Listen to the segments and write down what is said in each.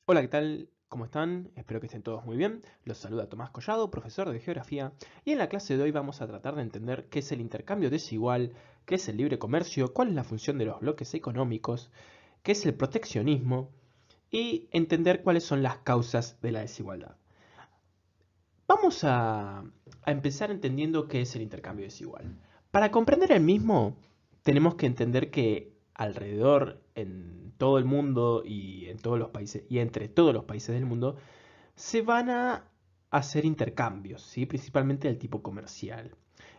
Hola, ¿qué tal? ¿Cómo están? Espero que estén todos muy bien. Los saluda Tomás Collado, profesor de Geografía, y en la clase de hoy vamos a tratar de entender qué es el intercambio desigual, qué es el libre comercio, cuál es la función de los bloques económicos, qué es el proteccionismo y entender cuáles son las causas de la desigualdad. Vamos a empezar entendiendo qué es el intercambio desigual. Para comprender el mismo, tenemos que entender que alrededor, en todo el mundo y en todos los países y entre todos los países del mundo, se van a hacer intercambios, ¿sí? Principalmente del tipo comercial.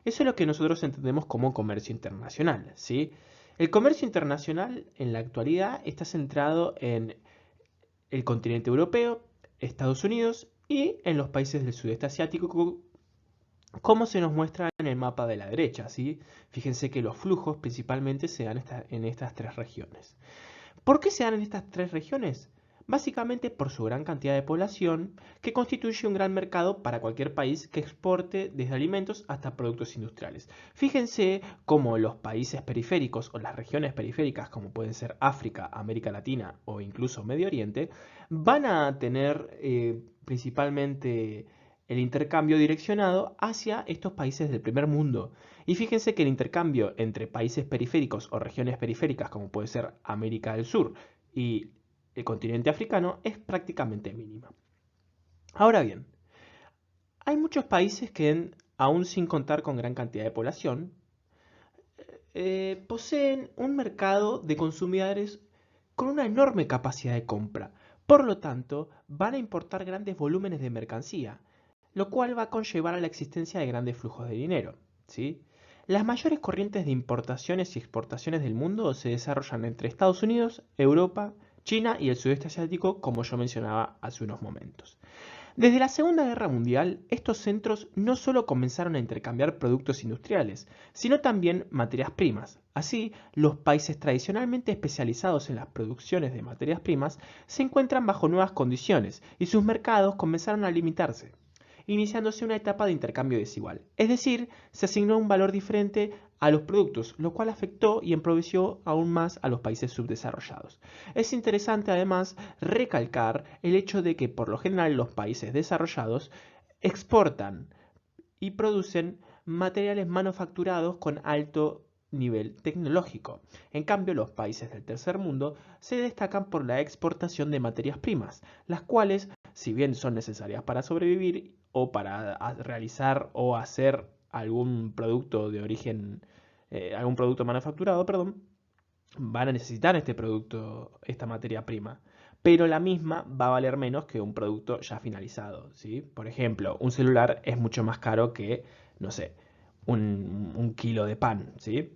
Eso es lo que nosotros entendemos como comercio internacional, ¿sí? El comercio internacional en la actualidad está centrado en el continente europeo, Estados Unidos y en los países del sudeste asiático, como se nos muestra en el mapa de la derecha, ¿sí? Fíjense que los flujos principalmente se dan en estas tres regiones. ¿Por qué se dan en estas tres regiones? Básicamente por su gran cantidad de población, que constituye un gran mercado para cualquier país que exporte desde alimentos hasta productos industriales. Fíjense cómo los países periféricos o las regiones periféricas, como pueden ser África, América Latina o incluso Medio Oriente, van a tener principalmente el intercambio direccionado hacia estos países del primer mundo. Y fíjense que el intercambio entre países periféricos o regiones periféricas, como puede ser América del Sur y el continente africano, es prácticamente mínima. Ahora bien, hay muchos países que, aún sin contar con gran cantidad de población, poseen un mercado de consumidores con una enorme capacidad de compra. Por lo tanto, van a importar grandes volúmenes de mercancía, lo cual va a conllevar a la existencia de grandes flujos de dinero, ¿sí? Las mayores corrientes de importaciones y exportaciones del mundo se desarrollan entre Estados Unidos, Europa, China y el sudeste asiático, como yo mencionaba hace unos momentos. Desde la Segunda Guerra Mundial, estos centros no solo comenzaron a intercambiar productos industriales, sino también materias primas. Así, los países tradicionalmente especializados en las producciones de materias primas se encuentran bajo nuevas condiciones y sus mercados comenzaron a limitarse, iniciándose una etapa de intercambio desigual. Es decir, se asignó un valor diferente a los productos, lo cual afectó y empobreció aún más a los países subdesarrollados. Es interesante además recalcar el hecho de que por lo general los países desarrollados exportan y producen materiales manufacturados con alto nivel tecnológico. En cambio, los países del tercer mundo se destacan por la exportación de materias primas, las cuales, si bien son necesarias para sobrevivir o para realizar o hacer algún producto de origen, algún producto manufacturado, perdón, van a necesitar este producto, esta materia prima. Pero la misma va a valer menos que un producto ya finalizado, ¿sí? Por ejemplo, un celular es mucho más caro que, no sé, un kilo de pan, ¿sí?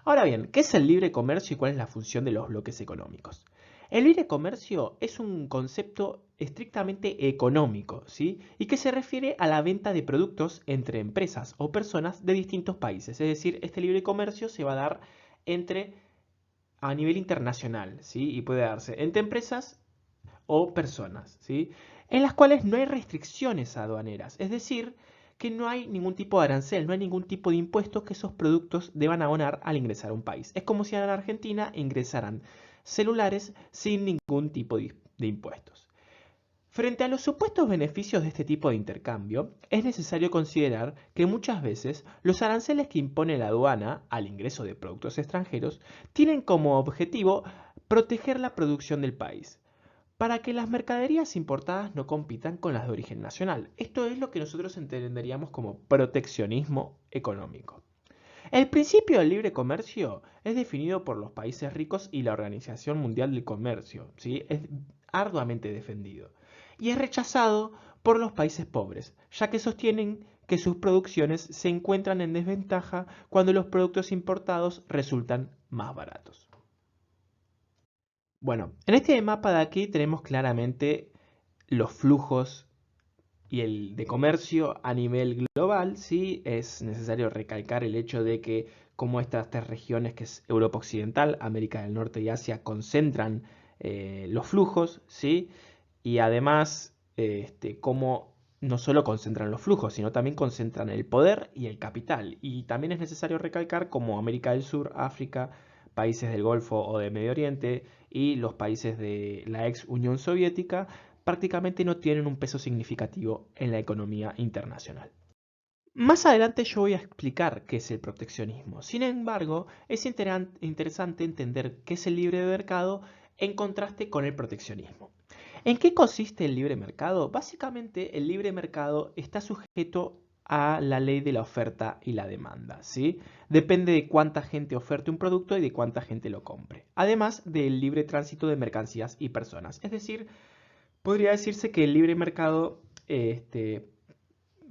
Ahora bien, ¿qué es el libre comercio y cuál es la función de los bloques económicos? El libre comercio es un concepto estrictamente económico, ¿sí? Y que se refiere a la venta de productos entre empresas o personas de distintos países. Es decir, este libre comercio se va a dar entre a nivel internacional, ¿sí? Y puede darse entre empresas o personas, ¿sí? En las cuales no hay restricciones aduaneras, es decir, que no hay ningún tipo de arancel, no hay ningún tipo de impuestos que esos productos deban abonar al ingresar a un país. Es como si en la Argentina ingresaran celulares sin ningún tipo de impuestos. Frente a los supuestos beneficios de este tipo de intercambio, es necesario considerar que muchas veces los aranceles que impone la aduana al ingreso de productos extranjeros tienen como objetivo proteger la producción del país, para que las mercaderías importadas no compitan con las de origen nacional. Esto es lo que nosotros entenderíamos como proteccionismo económico. El principio del libre comercio es definido por los países ricos y la Organización Mundial del Comercio, ¿sí? Es arduamente defendido. Y es rechazado por los países pobres, ya que sostienen que sus producciones se encuentran en desventaja cuando los productos importados resultan más baratos. Bueno, en este mapa de aquí tenemos claramente los flujos y el de comercio a nivel global. Sí, es necesario recalcar el hecho de que como estas tres regiones, que es Europa Occidental, América del Norte y Asia, concentran los flujos, ¿sí? Y además, como no solo concentran los flujos, sino también concentran el poder y el capital. Y también es necesario recalcar como América del Sur, África, países del Golfo o de Medio Oriente y los países de la ex Unión Soviética prácticamente no tienen un peso significativo en la economía internacional. Más adelante yo voy a explicar qué es el proteccionismo. Sin embargo, es interesante entender qué es el libre mercado en contraste con el proteccionismo. ¿En qué consiste el libre mercado? Básicamente, el libre mercado está sujeto a la ley de la oferta y la demanda, ¿sí? Depende de cuánta gente oferte un producto y de cuánta gente lo compre. Además del libre tránsito de mercancías y personas. Es decir, podría decirse que el libre mercado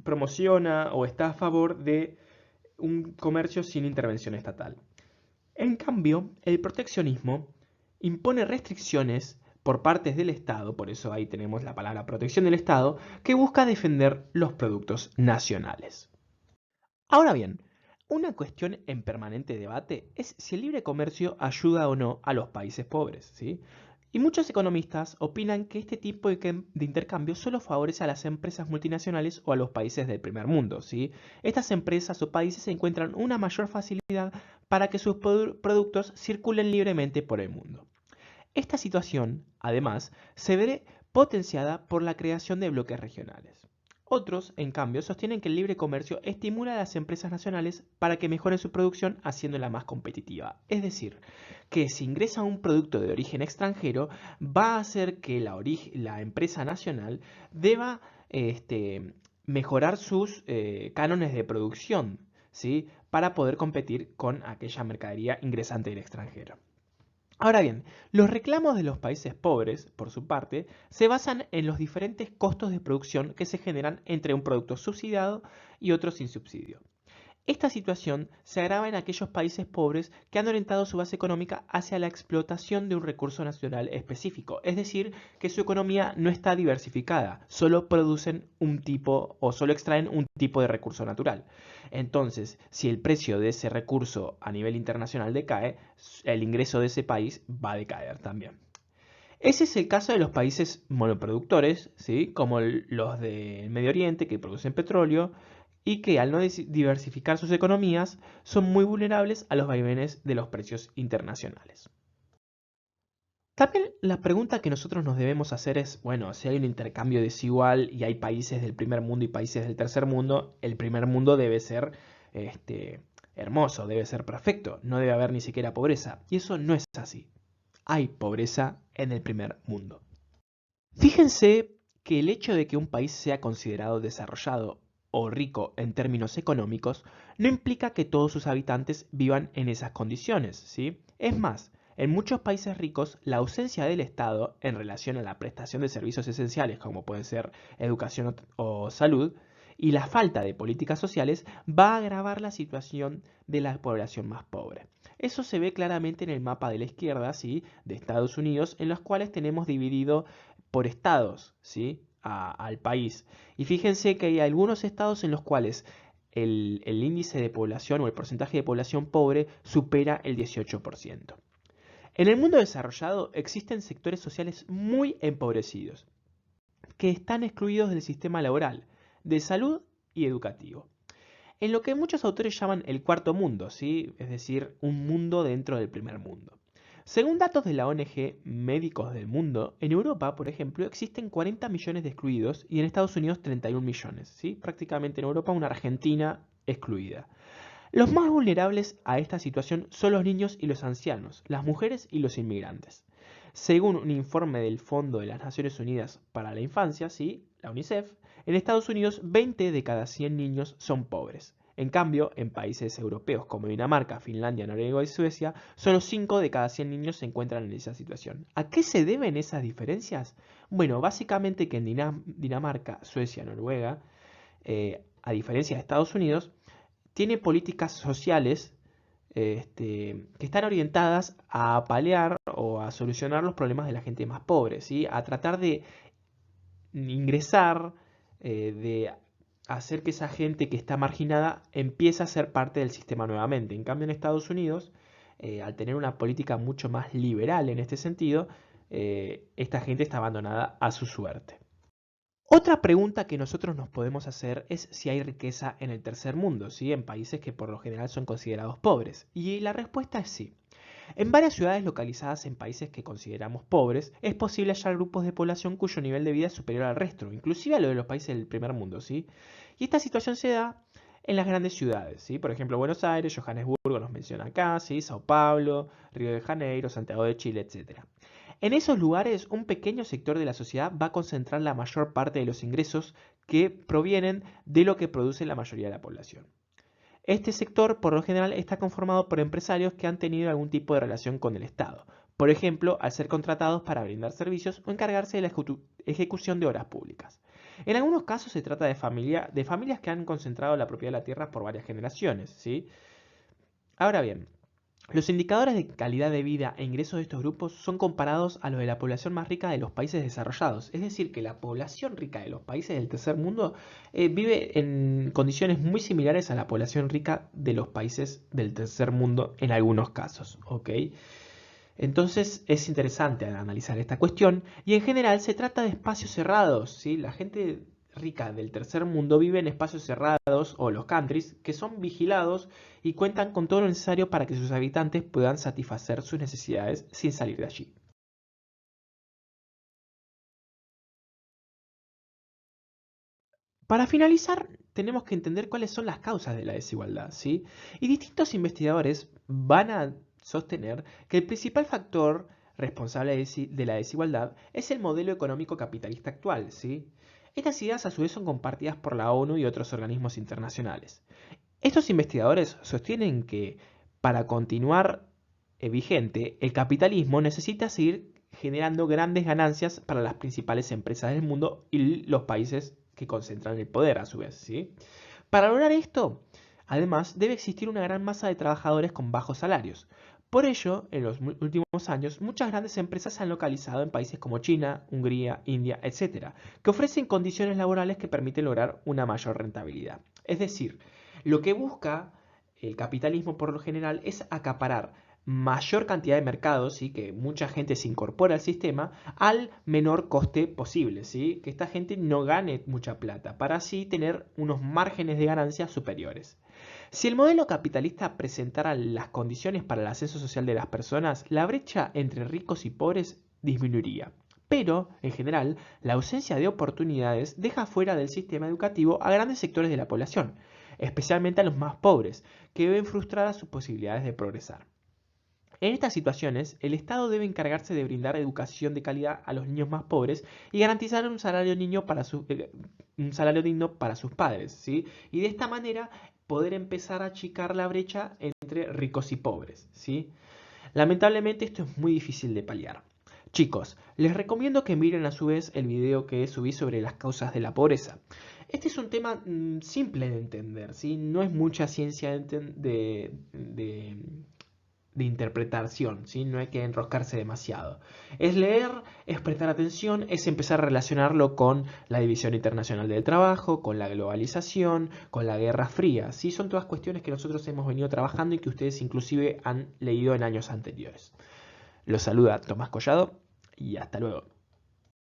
promociona o está a favor de un comercio sin intervención estatal. En cambio, el proteccionismo impone restricciones por partes del Estado, por eso ahí tenemos la palabra protección del Estado, que busca defender los productos nacionales. Ahora bien, una cuestión en permanente debate es si el libre comercio ayuda o no a los países pobres, ¿sí? Y muchos economistas opinan que este tipo de intercambio solo favorece a las empresas multinacionales o a los países del primer mundo, ¿sí? Estas empresas o países encuentran una mayor facilidad para que sus productos circulen libremente por el mundo. Esta situación, además, se ve potenciada por la creación de bloques regionales. Otros, en cambio, sostienen que el libre comercio estimula a las empresas nacionales para que mejoren su producción haciéndola más competitiva. Es decir, que si ingresa un producto de origen extranjero, va a hacer que la empresa nacional deba mejorar sus cánones de producción, ¿sí? Para poder competir con aquella mercadería ingresante del extranjero. Ahora bien, los reclamos de los países pobres, por su parte, se basan en los diferentes costos de producción que se generan entre un producto subsidiado y otro sin subsidio. Esta situación se agrava en aquellos países pobres que han orientado su base económica hacia la explotación de un recurso nacional específico, es decir, que su economía no está diversificada, solo producen un tipo o solo extraen un tipo de recurso natural. Entonces, si el precio de ese recurso a nivel internacional decae, el ingreso de ese país va a decaer también. Ese es el caso de los países monoproductores, ¿sí? Como los del Medio Oriente, que producen petróleo y que al no diversificar sus economías son muy vulnerables a los vaivenes de los precios internacionales. También la pregunta que nosotros nos debemos hacer es, bueno, si hay un intercambio desigual y hay países del primer mundo y países del tercer mundo, el primer mundo debe ser hermoso, debe ser perfecto, no debe haber ni siquiera pobreza. Y eso no es así. Hay pobreza en el primer mundo. Fíjense que el hecho de que un país sea considerado desarrollado o rico en términos económicos no implica que todos sus habitantes vivan en esas condiciones, ¿sí? Es más, en muchos países ricos, la ausencia del Estado en relación a la prestación de servicios esenciales como pueden ser educación o salud, y la falta de políticas sociales va a agravar la situación de la población más pobre. Eso se ve claramente en el mapa de la izquierda, ¿sí? De Estados Unidos, en los cuales tenemos dividido por estados, ¿sí? Al país. Y fíjense que hay algunos estados en los cuales el índice de población o el porcentaje de población pobre supera el 18%. En el mundo desarrollado existen sectores sociales muy empobrecidos, que están excluidos del sistema laboral, de salud y educativo. En lo que muchos autores llaman el cuarto mundo, ¿sí? Es decir, un mundo dentro del primer mundo. Según datos de la ONG Médicos del Mundo, en Europa, por ejemplo, existen 40 millones de excluidos y en Estados Unidos 31 millones, ¿sí? Prácticamente en Europa una Argentina excluida. Los más vulnerables a esta situación son los niños y los ancianos, las mujeres y los inmigrantes. Según un informe del Fondo de las Naciones Unidas para la Infancia, ¿sí? La UNICEF, en Estados Unidos 20 de cada 100 niños son pobres. En cambio, en países europeos como Dinamarca, Finlandia, Noruega y Suecia, solo 5 de cada 100 niños se encuentran en esa situación. ¿A qué se deben esas diferencias? Bueno, básicamente que en Dinamarca, Suecia, Noruega, a diferencia de Estados Unidos, tiene políticas sociales que están orientadas a paliar o a solucionar los problemas de la gente más pobre, ¿sí? A tratar de ingresar, de hacer que esa gente que está marginada empiece a ser parte del sistema nuevamente. En cambio, en Estados Unidos, al tener una política mucho más liberal en este sentido, esta gente está abandonada a su suerte. Otra pregunta que nosotros nos podemos hacer es si hay riqueza en el tercer mundo, ¿sí? En países que por lo general son considerados pobres. Y la respuesta es sí. En varias ciudades localizadas en países que consideramos pobres, es posible hallar grupos de población cuyo nivel de vida es superior al resto, inclusive a lo de los países del primer mundo, ¿sí? Y esta situación se da en las grandes ciudades, ¿sí? Por ejemplo, Buenos Aires, Johannesburgo nos menciona acá, ¿sí? Sao Paulo, Río de Janeiro, Santiago de Chile, etc. En esos lugares, un pequeño sector de la sociedad va a concentrar la mayor parte de los ingresos que provienen de lo que produce la mayoría de la población. Este sector, por lo general, está conformado por empresarios que han tenido algún tipo de relación con el Estado. Por ejemplo, al ser contratados para brindar servicios o encargarse de la ejecución de obras públicas. En algunos casos se trata de familias que han concentrado la propiedad de la tierra por varias generaciones, ¿sí? Ahora bien, los indicadores de calidad de vida e ingresos de estos grupos son comparados a los de la población más rica de los países desarrollados. Es decir, que la población rica de los países del tercer mundo vive en condiciones muy similares a la población rica de los países del tercer mundo en algunos casos. ¿Ok? Entonces es interesante analizar esta cuestión y en general se trata de espacios cerrados, ¿sí? La gente rica del tercer mundo vive en espacios cerrados o los countries que son vigilados y cuentan con todo lo necesario para que sus habitantes puedan satisfacer sus necesidades sin salir de allí. Para finalizar, tenemos que entender cuáles son las causas de la desigualdad, ¿sí? Y distintos investigadores van a sostener que el principal factor responsable de la desigualdad es el modelo económico capitalista actual, ¿sí? Estas ideas a su vez son compartidas por la ONU y otros organismos internacionales. Estos investigadores sostienen que para continuar vigente, el capitalismo necesita seguir generando grandes ganancias para las principales empresas del mundo y los países que concentran el poder a su vez, ¿sí? Para lograr esto, además, debe existir una gran masa de trabajadores con bajos salarios. Por ello, en los últimos años, muchas grandes empresas se han localizado en países como China, Hungría, India, etc., que ofrecen condiciones laborales que permiten lograr una mayor rentabilidad. Es decir, lo que busca el capitalismo por lo general es acaparar mayor cantidad de mercados, ¿sí? Que mucha gente se incorpora al sistema al menor coste posible, ¿sí? Que esta gente no gane mucha plata para así tener unos márgenes de ganancia superiores. Si el modelo capitalista presentara las condiciones para el ascenso social de las personas, la brecha entre ricos y pobres disminuiría. Pero, en general, la ausencia de oportunidades deja fuera del sistema educativo a grandes sectores de la población, especialmente a los más pobres, que ven frustradas sus posibilidades de progresar. En estas situaciones, el Estado debe encargarse de brindar educación de calidad a los niños más pobres y garantizar un salario digno para sus padres, ¿sí? Y de esta manera poder empezar a achicar la brecha entre ricos y pobres, ¿sí? Lamentablemente esto es muy difícil de paliar. Chicos, les recomiendo que miren a su vez el video que subí sobre las causas de la pobreza. Este es un tema simple de entender, ¿sí? No es mucha ciencia de interpretación, ¿sí? No hay que enroscarse demasiado. Es leer, es prestar atención, es empezar a relacionarlo con la división internacional del trabajo, con la globalización, con la Guerra Fría, ¿sí? Son todas cuestiones que nosotros hemos venido trabajando y que ustedes inclusive han leído en años anteriores. Los saluda Tomás Collado y hasta luego.